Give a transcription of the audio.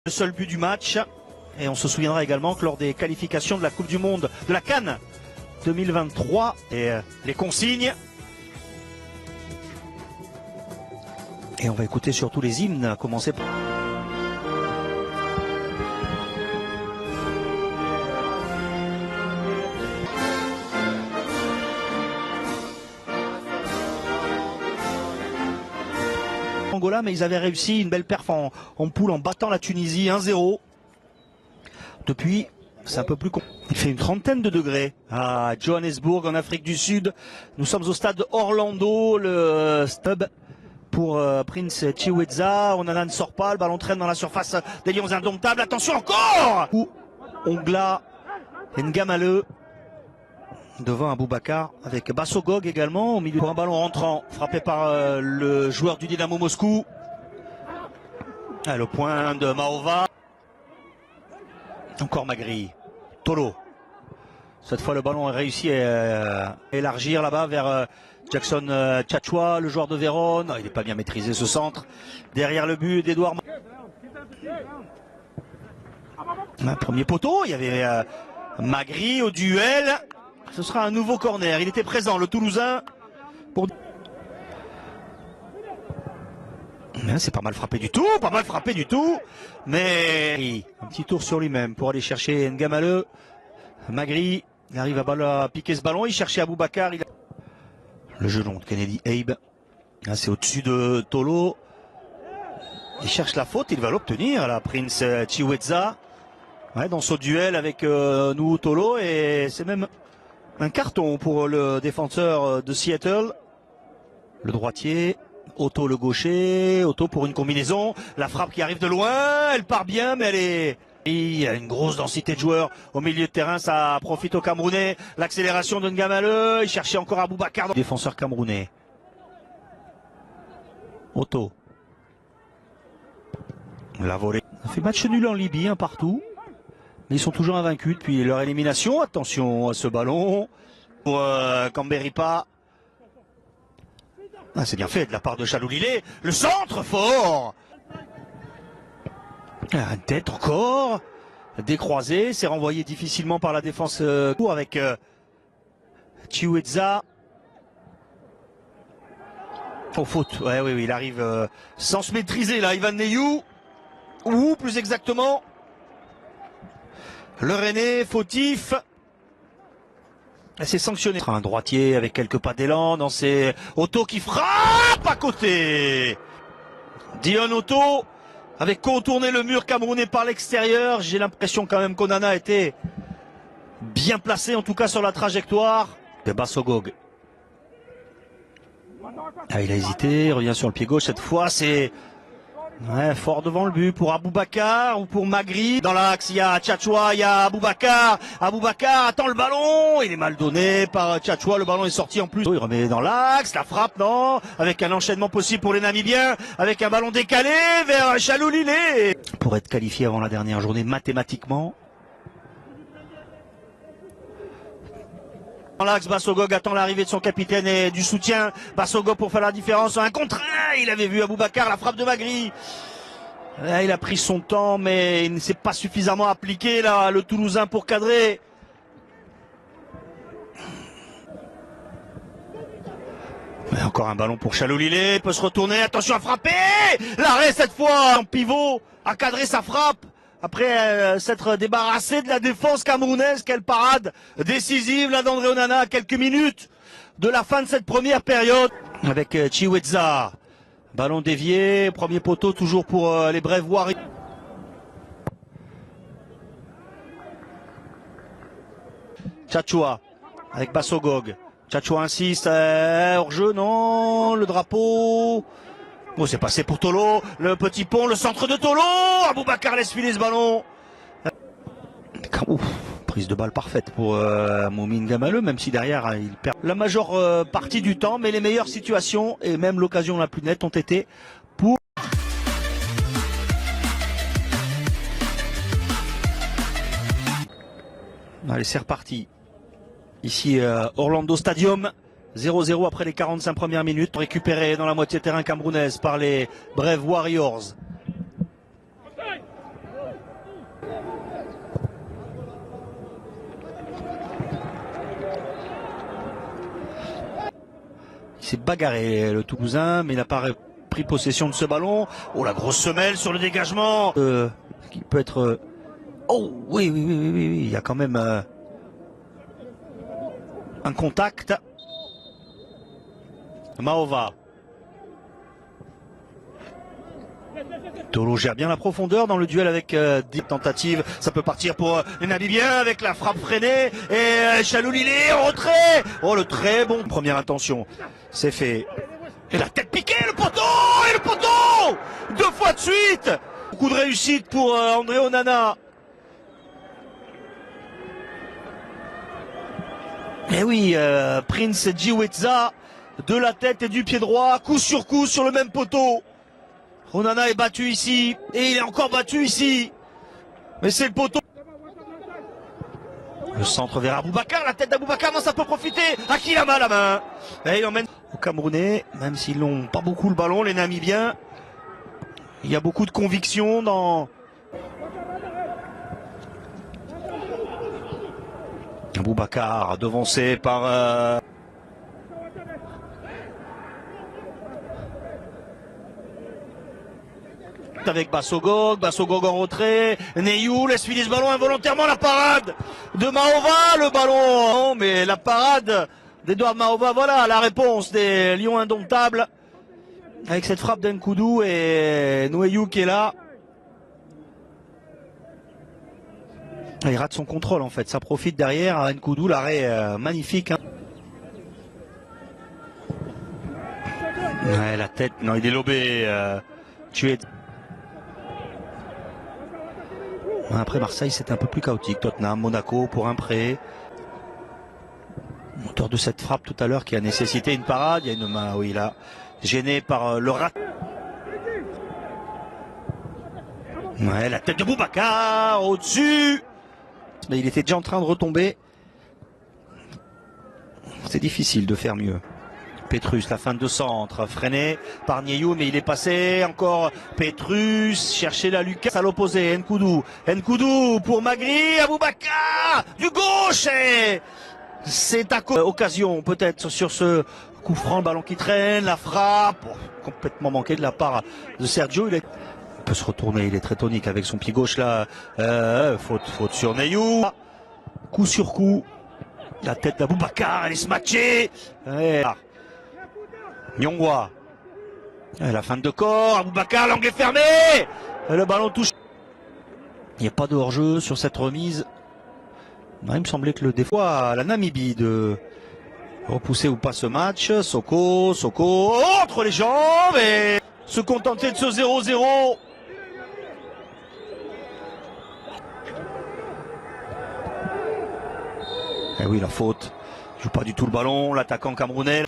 Le seul but du match, et on se souviendra également que lors des qualifications de la Coupe du Monde, de la CAN 2023, et les consignes. Et on va écouter surtout les hymnes, à commencer par... Angola, mais ils avaient réussi une belle perf en poule en battant la Tunisie 1-0. Depuis, c'est un peu plus compliqué. Il fait une trentaine de degrés à Johannesburg en Afrique du Sud. Nous sommes au stade Orlando, le stub pour Prince Chiweza. Onana ne sort pas, le ballon traîne dans la surface des Lions indomptables. Attention encore! Ongla N'Gamale devant Aboubakar avec Bassogog également au milieu pour un ballon rentrant frappé par le joueur du Dynamo Moscou. Le point de Mahova. Encore Magri. Tolo. Cette fois le ballon a réussi à élargir là-bas vers Jackson Tchatchoua, le joueur de Vérone. Il n'est pas bien maîtrisé ce centre. Derrière le but d'Edouard. Premier poteau, il y avait Magri au duel. Ce sera un nouveau corner. Il était présent, le Toulousain. C'est pas mal frappé du tout, mais un petit tour sur lui-même pour aller chercher N'Gamale. Magri, il arrive à piquer ce ballon, il cherchait Aboubakar. Le gelon de Kennedy Abe, c'est au-dessus de Tolo. Il cherche la faute, il va l'obtenir, la Prince Chiweza. Dans ce duel avec nous Tolo, et c'est même un carton pour le défenseur de Seattle. Le droitier. Otto le gaucher, Otto pour une combinaison, la frappe qui arrive de loin, elle part bien mais elle est... Il y a une grosse densité de joueurs au milieu de terrain, ça profite aux Camerounais, l'accélération de N'Gamale, il cherchait encore Aboubakar, défenseur camerounais. Otto. La volée. Ça fait match nul en Libye, partout, mais ils sont toujours invaincus depuis leur élimination. Attention à ce ballon pour Kamberipa. C'est bien fait de la part de Chaloulilé. Le centre fort. Tête encore. Décroisé. C'est renvoyé difficilement par la défense avec Chiweza. Oh, faute. Oui, il arrive sans se maîtriser là. Ivan Neyou. Ou plus exactement. Le René, fautif. C'est sanctionné. Un droitier avec quelques pas d'élan dans ses... Otto qui frappe à côté. Dion Otto avait contourné le mur camerounais par l'extérieur. J'ai l'impression quand même qu'Onana était bien placé, en tout cas sur la trajectoire. De Bassogog. Il a hésité, il revient sur le pied gauche. Cette fois, c'est fort devant le but pour Aboubakar ou pour Magri. Dans l'axe, il y a Tchatchoua, il y a Aboubakar. Aboubakar attend le ballon. Il est mal donné par Tchatchoua. Le ballon est sorti en plus. Il remet dans l'axe, la frappe, non. Avec un enchaînement possible pour les Namibiens. Avec un ballon décalé vers Chaloulilé. Pour être qualifié avant la dernière journée mathématiquement. Dans l'axe, Bassogog attend l'arrivée de son capitaine et du soutien. Bassogog pour faire la différence. Un contre un. Il avait vu Aboubakar, la frappe de Magri. Il a pris son temps, mais il ne s'est pas suffisamment appliqué, là, le Toulousain, pour cadrer. Mais encore un ballon pour Chaloulilé. Il peut se retourner. Attention à frapper. L'arrêt cette fois en pivot. A cadré sa frappe. Après s'être débarrassé de la défense camerounaise, quelle parade décisive là d'André Onana à quelques minutes de la fin de cette première période. Avec Chiweza, ballon dévié, premier poteau toujours pour les Brave Warriors. Tchatchoua avec Bassogog. Tchatchoua insiste, hors-jeu, non, le drapeau... Bon, c'est passé pour Tolo, le petit pont, le centre de Tolo. Aboubakar laisse filer ce ballon. Ouf, prise de balle parfaite pour Moumi N'Gamale, même si derrière il perd la majeure partie du temps, mais les meilleures situations et même l'occasion la plus nette ont été pour... Allez, c'est reparti. Ici, Orlando Stadium. 0-0 après les 45 premières minutes, récupéré dans la moitié terrain camerounaise par les Brave Warriors. s'est bagarré le Toulousain, mais il n'a pas pris possession de ce ballon. Oh, la grosse semelle sur le dégagement. Qui peut être... Oh, oui, il y a quand même un contact. Mahova. Tolo gère bien la profondeur dans le duel avec 10 tentatives. Ça peut partir pour les Namibiens avec la frappe freinée. Et Chaloulilé en retrait. Oh, le très bon. Première intention. C'est fait. Et la tête piquée, le poteau. Et le poteau 2 fois de suite. Beaucoup de réussite pour André Onana. Et oui, Prince Djiwetza de la tête et du pied droit. Coup sur coup sur le même poteau. Onana est battu ici, et il est encore battu ici. Mais c'est le poteau. Le centre vers Aboubacar, la tête d'Aboubacar, non, ça peut profiter. À qui la main Et il emmène au Camerounais, même s'ils n'ont pas beaucoup le ballon, les Namibiens. Il y a beaucoup de conviction dans... Aboubacar, devancé par... avec Bassogog en retrait, Neyou laisse filer ce ballon involontairement, la parade de Mahova, le ballon, non, mais la parade d'Edouard Mahova, voilà la réponse des Lions indomptables, avec cette frappe d'Nkoudou et Neyou qui est là. Il rate son contrôle en fait, ça profite derrière à Nkoudou, l'arrêt magnifique. Hein. Ouais, la tête, non il est lobé, tué. Après Marseille, c'était un peu plus chaotique. Tottenham, Monaco pour un prêt. Auteur de cette frappe tout à l'heure qui a nécessité une parade. Il y a une main, oui, là, gêné par le rat. Ouais, la tête de Boubacar au-dessus. Mais il était déjà en train de retomber. C'est difficile de faire mieux. Petrus, la fin de centre, freiné par Nieyou, mais il est passé encore. Petrus, chercher la lucarne à l'opposé. Nkoudou pour Magri, Aboubacar, du gauche et c'est à occasion peut-être sur ce coup franc, le ballon qui traîne, la frappe, complètement manqué de la part de Sergio. Il peut se retourner, il est très tonique avec son pied gauche là. Faute sur Nieyou. Coup sur coup, la tête d'Aboubacar, elle est smatchée. Nyongwa. La fin de corps, Aboubacar, l'angle est fermé. Le ballon touche. Il n'y a pas de hors-jeu sur cette remise. Non, il me semblait que le défaut à la Namibie de repousser ou pas ce match. Soko, entre les jambes et se contenter de ce 0-0. Eh oui, la faute. Il joue pas du tout le ballon, l'attaquant camerounais.